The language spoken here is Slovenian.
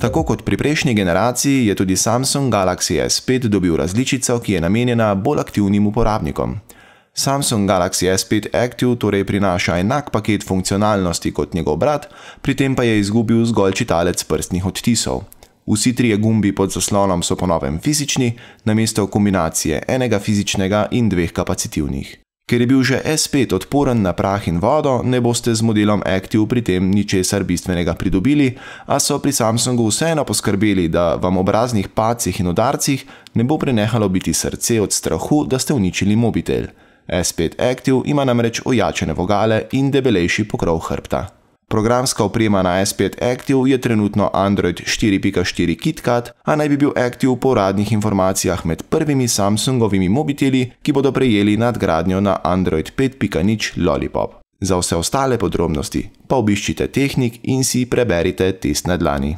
Tako kot pri prejšnji generaciji je tudi Samsung Galaxy S5 dobil različico, ki je namenjena bolj aktivnim uporabnikom. Samsung Galaxy S5 Active torej prinaša enak paket funkcionalnosti kot njegov brat, pri tem pa je izgubil zgolj čitalec prstnih odtisov. Vsi trije gumbi pod zaslonom so po novem fizični, namesto kombinacije enega fizičnega in dveh kapacitivnih. Ker je bil že S5 odporen na prah in vodo, ne boste z modelom Active pri tem ničesar bistvenega pridobili, a so pri Samsungu vseeno poskrbeli, da vam ob raznih padcih in udarcih ne bo prenehalo biti srce od strahu, da ste uničili mobitel. S5 Active ima namreč ojačene vogale in debelejši pokrov hrbta. Programska oprema na S5 Active je trenutno Android 4.4 KitKat, a naj bi bil Active po uradnih informacijah med prvimi Samsungovimi mobiteli, ki bodo prejeli nadgradnjo na Android 5.0 Lollipop. Za vse ostale podrobnosti pa obiščite Tehnik in si preberite test na dlani.